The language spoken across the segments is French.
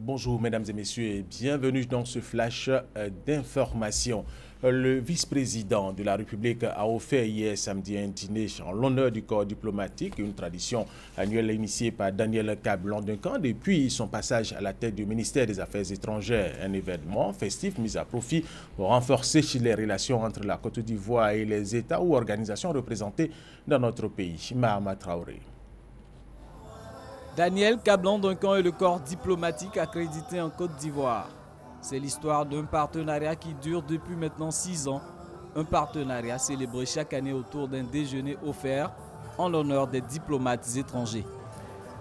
Bonjour mesdames et messieurs et bienvenue dans ce flash d'information. Le vice-président de la République a offert hier samedi un dîner en l'honneur du corps diplomatique, une tradition annuelle initiée par Daniel Kablan-Duncan depuis son passage à la tête du ministère des Affaires étrangères. Un événement festif mis à profit pour renforcer les relations entre la Côte d'Ivoire et les États ou organisations représentées dans notre pays. Mahama Traoré. Daniel Kablan-Duncan est le corps diplomatique accrédité en Côte d'Ivoire. C'est l'histoire d'un partenariat qui dure depuis maintenant 6 ans. Un partenariat célébré chaque année autour d'un déjeuner offert en l'honneur des diplomates étrangers.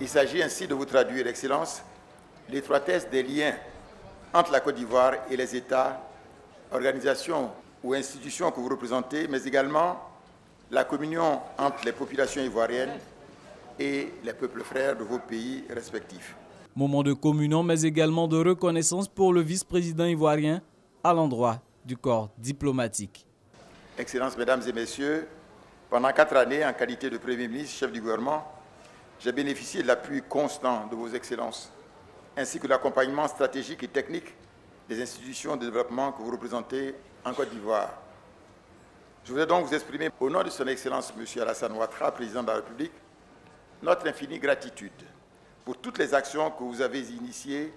Il s'agit ainsi de vous traduire, Excellence, l'étroitesse des liens entre la Côte d'Ivoire et les États, organisations ou institutions que vous représentez, mais également la communion entre les populations ivoiriennes et les peuples frères de vos pays respectifs. Moment de communion, mais également de reconnaissance pour le vice-président ivoirien à l'endroit du corps diplomatique. Excellences, Mesdames et Messieurs, pendant 4 années, en qualité de Premier ministre, chef du gouvernement, j'ai bénéficié de l'appui constant de vos Excellences, ainsi que de l'accompagnement stratégique et technique des institutions de développement que vous représentez en Côte d'Ivoire. Je voudrais donc vous exprimer, au nom de son Excellence M. Alassane Ouattara, Président de la République, notre infinie gratitude pour toutes les actions que vous avez initiées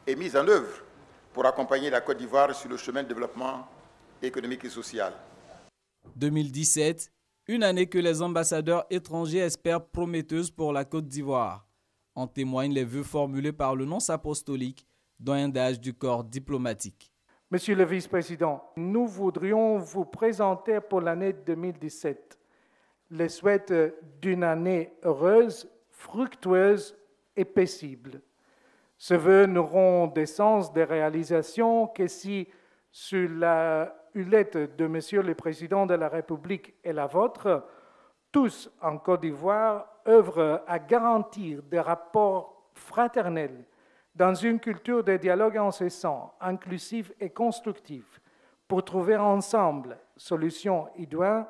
et mises en œuvre pour accompagner la Côte d'Ivoire sur le chemin de développement économique et social. 2017, une année que les ambassadeurs étrangers espèrent prometteuse pour la Côte d'Ivoire. En témoignent les vœux formulés par le nonce apostolique, doyen d'âge du corps diplomatique. Monsieur le vice-président, nous voudrions vous présenter pour l'année 2017 les souhaits d'une année heureuse, fructueuse et paisible. Ces vœux n'auront de sens de réalisation que si, sur la hullette de Monsieur le Président de la République et la vôtre, tous en Côte d'Ivoire œuvrent à garantir des rapports fraternels dans une culture de dialogue incessant, inclusif et constructif, pour trouver ensemble solutions idoines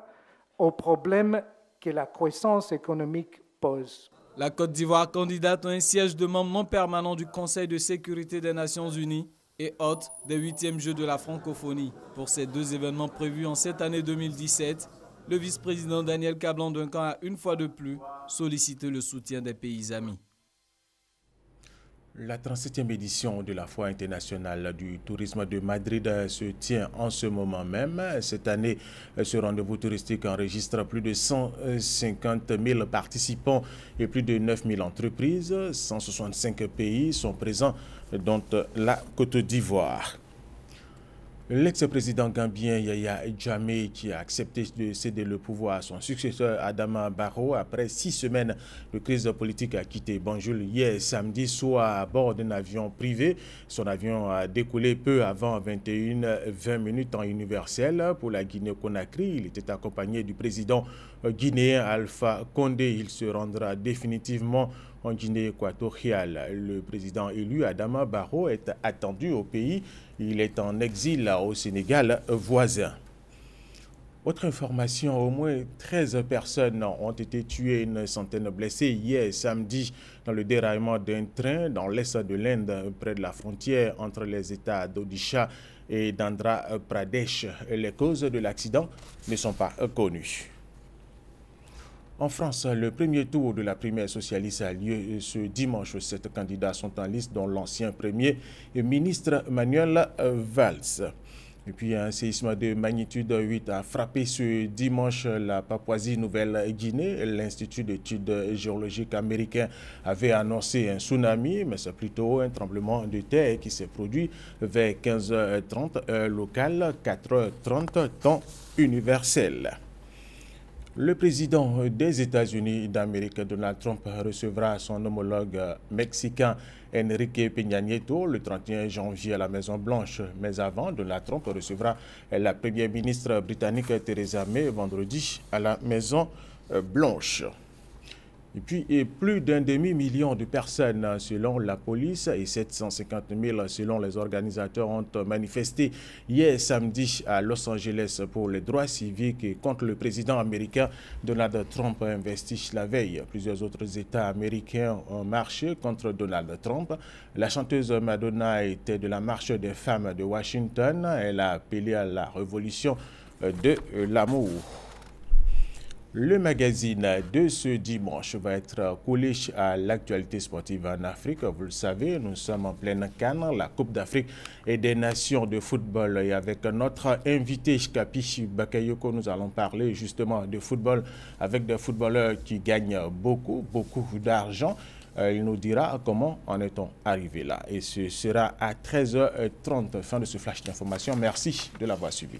aux problèmes que la croissance économique pose. La Côte d'Ivoire candidate à un siège de membre non permanent du Conseil de sécurité des Nations Unies et hôte des 8e Jeux de la francophonie. Pour ces 2 événements prévus en cette année 2017, le vice-président Daniel Kablan-Duncan a une fois de plus sollicité le soutien des pays amis. La 37e édition de la Foire internationale du tourisme de Madrid se tient en ce moment même. Cette année, ce rendez-vous touristique enregistre plus de 150 000 participants et plus de 9 000 entreprises. 165 pays sont présents, dont la Côte d'Ivoire. L'ex-président gambien Yaya Jammeh, qui a accepté de céder le pouvoir à son successeur Adama Barrow après 6 semaines de crise politique, a quitté Banjul hier samedi soir à bord d'un avion privé. Son avion a décollé peu avant 21h20 temps universel pour la Guinée-Conakry. Il était accompagné du président guinéen Alpha Condé. Il se rendra définitivement en Guinée équatoriale. Le président élu Adama Barrow est attendu au pays. Il est en exil au Sénégal voisin. Autre information, au moins 13 personnes ont été tuées et une centaine blessées hier samedi dans le déraillement d'un train dans l'est de l'Inde, près de la frontière entre les États d'Odisha et d'Andhra Pradesh. Les causes de l'accident ne sont pas connues. En France, le premier tour de la primaire socialiste a lieu ce dimanche. 7 candidats sont en liste, dont l'ancien premier ministre Manuel Valls. Et puis un séisme de magnitude 8 a frappé ce dimanche la Papouasie-Nouvelle-Guinée. L'Institut d'études géologiques américain avait annoncé un tsunami, mais c'est plutôt un tremblement de terre qui s'est produit vers 15h30 heure locale, 4h30 temps universel. Le président des États-Unis d'Amérique, Donald Trump, recevra son homologue mexicain Enrique Peña Nieto le 31 janvier à la Maison-Blanche. Mais avant, Donald Trump recevra la première ministre britannique Theresa May vendredi à la Maison-Blanche. Et puis, plus d'un demi-million de personnes selon la police et 750 000 selon les organisateurs ont manifesté hier samedi à Los Angeles pour les droits civiques et contre le président américain Donald Trump investi la veille. Plusieurs autres États américains ont marché contre Donald Trump. La chanteuse Madonna était de la marche des femmes de Washington. Elle a appelé à la révolution de l'amour. Le magazine de ce dimanche va être collé à l'actualité sportive en Afrique. Vous le savez, nous sommes en pleine CAN, la Coupe d'Afrique et des Nations de football. Et avec notre invité Kapi Bakayoko, nous allons parler justement de football avec des footballeurs qui gagnent beaucoup d'argent. Il nous dira comment en est-on arrivé là. Et ce sera à 13h30, fin de ce flash d'information. Merci de l'avoir suivi.